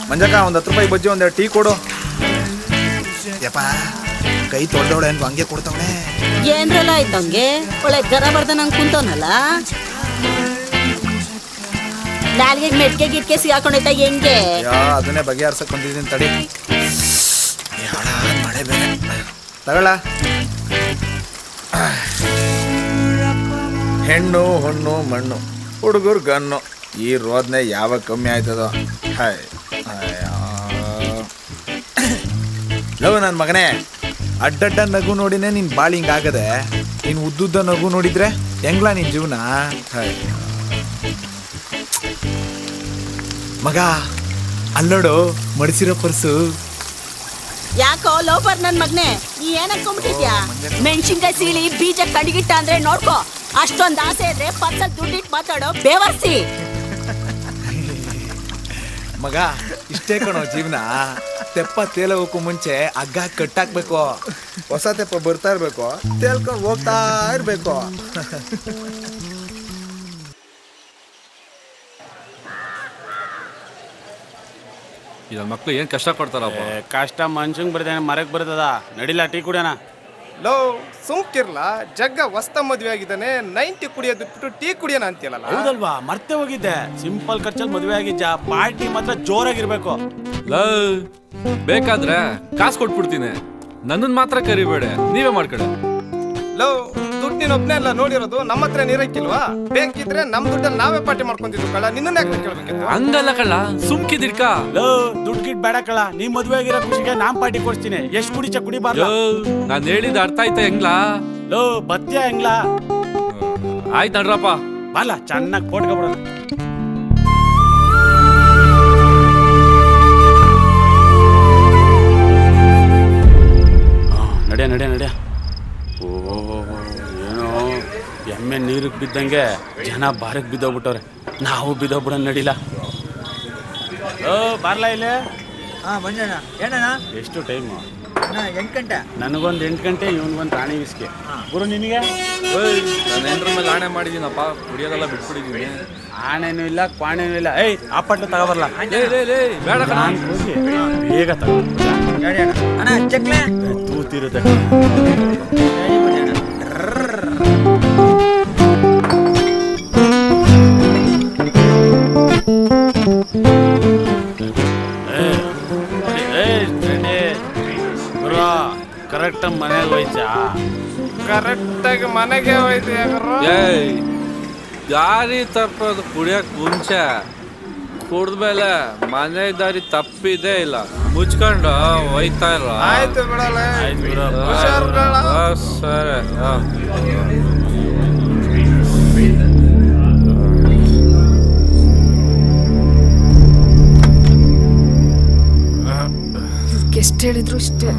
ಮಂಜಕ್ಕ ಒಂದು 10 ರೂಪಾಯಿ ಬಜ್ಜಿ ಒಂದೆರಡು ಟೀ ಕೊಡು. ಯಪ್ಪ ಕೈ ತೊಳ್ದವಳೆ ಅನ್ಕೊ ಹಂಗೆ ಕೊಡ್ತಾವಳೆ. ಏನ್ರಲ್ಲ ಆಯ್ತು ಹಂಗೆ ಒಳ್ಳೆ ಗರ ಬರ್ದ ನಂಗೆ ಕುಂತವನಲ್ಲ. ನಾಲ್ಗೆ ಮೆಟ್ಗೆ ಗಿಟ್ಕೆ ಸಿಗಾಕೊಂಡೈತ ಹೆಂಗೆ? ಅದನ್ನೇ ಬಗೆಹರ್ಸಕ್ ಬಂದಿದ್ದೀನಿ ತಡಿ. ಮಳೆ ಬೇರೆ ತಗೊಳ್ಳ. ಹೆಣ್ಣು ಹೊಣ್ಣು ಮಣ್ಣು ಹುಡುಗರು ಗನ್ನು ಈ ರೋದ್ನೆ ಯಾವಾಗ ಕಮ್ಮಿ ಆಯ್ತದೋ. ಹಾಯ್ ಲವ್ ನನ್ನ ಮಗನೇ, ಅಡ್ಡಡ್ಡ ನಗು ನೋಡಿನೇ ನೀನು ಬಾಳಿ ಹಿಂಗಾಗದೆ. ನೀನು ಉದ್ದುದ್ದ ನಗು ನೋಡಿದ್ರೆ ಹೆಂಗ್ಲಾ ನಿನ್ನ ಜೀವನ? ಹಾಯ್ ಮಗ ಅಲ್ಲೋಡು ಮಡಿಸಿರೋ ಪರ್ಸು. ಯಾಕೋ ಲೋಪರ್ ನನ್ ಮಗ್ನೆ, ನೀ ಏನ್ ಅನ್ಕೊಂಡ್ಬಿಟ್ಟಿದ್ಯಾ? ಮೆಣಸಿನ್ಕಾಯಿ ಸೀಳಿ ಬೀಜ ಕಡಿಗಿಟ್ಟ ಅಂದ್ರೆ ನೋಡ್ಕೋ. ಅಷ್ಟೊಂದ್ ಆಸೆ ಇದ್ರೆ ಪರ್ಸಲ್ ದುಡ್ಡಿಟ್ಟು ಮಾತಾಡೋ ಬೇವರ್ಸಿ. ಮಗ ಇಷ್ಟೇ ಕಣೋ ಜೀವನ. ತೆಪ್ಪ ತೇಲೋಗಕ್ಕೂ ಮುಂಚೆ ಹಗ್ಗ ಕಟ್ಟಾಕ್ಬೇಕು. ಹೊಸ ತೆಪ್ಪ ಬರ್ತಾ ಇರ್ಬೇಕು, ತೇಲ್ಕೊಂಡು ಹೋಗ್ತಾ ಇರ್ಬೇಕು. ಇದ ಮಕ್ಳು ಏನ್ ಕಷ್ಟ ಪಡ್ತಾರಪ್ಪ. ಕಷ್ಟ ಮನ್ಷಂಗ್ ಬರ್ದೇನೆ ಮರಕ್ ಬರ್ತದ. ನಡಿಲ್ಲ ಟೀ ಕುಡಿಯೋಣ. ಲೋ ಸುಮ್ಕಿರ್ಲ, ಜಗ್ಗ ಹೊಸ್ತ ಮದ್ವೆ ಆಗಿದ್ದಾನೆ, 90 ಕುಡಿಯೋದು ಬಿಟ್ಟು ಟೀ ಕುಡಿಯೋಣ ಅಂತೀಯಲ್ಲ. ಹೌದಲ್ವಾ, ಮರ್ತೆ ಹೋಗಿದ್ದೆ. ಸಿಂಪಲ್ ಖರ್ಚಲ್ಲಿ ಮದುವೆ ಆಗಿದ್ದ, ಪಾರ್ಟಿ ಮಾತ್ರ ಜೋರಾಗಿರ್ಬೇಕು. ಬೇಕಾದ್ರೆ ಕಾಸು ಕೊಟ್ಬಿಡ್ತೀನಿ, ನನ್ನನ್ ಮಾತ್ರ ಕರಿಬೇಡ, ನೀವೇ ಮಾಡ್ಕೊಡಿ. ಲೋ ದುಡ್ಡಿನ ಒಬ್ನೇ ಅಲ್ಲ ನೋಡಿರೋದು, ನಮ್ಮ ಹತ್ರ ನೀರಕ್ಕಿಲ್ವಾ? ಬೇಕಿದ್ರೆ ನಮ್ ದುಡ್ಡಲ್ಲಿ ನಾವೇ ಪಾರ್ಟಿ ಮಾಡ್ಕೊಂತಿದ್ವು ಕಳ. ನಿನ್ನ ಯಾಕೆ ಕೇಳ್ಬೇಕಿತ್ತು? ಹಂಗಲ್ಲ ಕಳ್ಳ, ಸುಮ್ಕಿದಿರ್ಕ. ದುಡ್ಡು ಗಿಡ್ ಬೇಡ ಕಳ, ನೀ ಮದುವೆ ಆಗಿರೋ ಖುಷಿಗೆ ನಾನ್ ಪಾರ್ಟಿ ಕೊಡ್ತೀನಿ. ಎಷ್ಟು ಕುಡಿಚ ಕುಡಿಬಾರ್ದು. ನಾನ್ ಹೇಳಿದ ಅರ್ಥ ಆಯ್ತಾ ಹೆಂಗ್ಲಾ? ಬತ್ಯ ಹೆಂಗ್ಲಾ? ಆಯ್ತು ನಡ್ರಪ್ಪ, ಬಲ್ಲ ಚೆನ್ನಾಗಿ ಕೊಟ್ಕೊಬಿಡೋಣ. ನಡ್ಯ ನಡ್ಯ ನಡ್ಯ. ಏನೋ ಎಮ್ಮೆ ನೀರಿಗೆ ಬಿದ್ದಂಗೆ ಜನ ಬಾರಕ್ಕೆ ಬಿದ್ದೋಗ್ಬಿಟ್ಟವ್ರೆ. ನಾವು ಬಿದ್ದೋಗ್ಬಿಡೋಣ ನಡಿಲ್ಲ. ಬಾರ್ಲಾ ಇಲ್ಲೇ. ಬಂದಣ್ಣ. ಏನಣ್ಣ? ಎಷ್ಟು ಟೈಮು? 8 ಗಂಟೆ. ನನಗೊಂದು 8 ಗಂಟೆ, ಇವನಿಗೊಂದು ರಾಣಿ ವಿಸ್ಕೆ. ಗುರು ನಿನಗೆ? ನಾನು ಎಂಟ್ರ ಮೇಲೆ ಆಣೆ ಮಾಡಿದ್ದೀನಪ್ಪ, ಕುಡಿಯೋದೆಲ್ಲ ಬಿಟ್ಬಿಟ್ಟಿದ್ದೀನಿ. ಆಣೆನೂ ಇಲ್ಲ ಕ್ವಾಣೆನೂ ಇಲ್ಲ. ಆ ಪಟ್ಲು ತಗೋಬರ್ಲ. ಬೇಡ ಕಣ, ಬೇಗ ತಗೋ. ಅಣ್ಣ ಚಕ್ಲೆ ತೂತಿರುತ್ತೆ. ಕರೆಕ್ಟಾಗಿ ಮನೆಗೆ ಹೋಯ್ತಾ? ಕರೆಕ್ಟಾಗಿ ಮನೆಗೆ ಹೋಯ್ತು. ದಾರಿ ತಪ್ಪೋದು ಕುಡಿಯಕ್ ಮುಂಚೆ, ಕುಡ್ದ್ಮೇಲೆ ಮನೆ ದಾರಿ ತಪ್ಪಿದೇ ಇಲ್ಲ, ಮುಚ್ಕೊಂಡು ಹೋಯ್ತಾ ಇಲ್ಲ. ಆಯ್ತು ಬಿಡಲ್ಲ. ಸರಿ. ಎಷ್ಟು ಹೇಳಿದ್ರು ಇಷ್ಟೇ.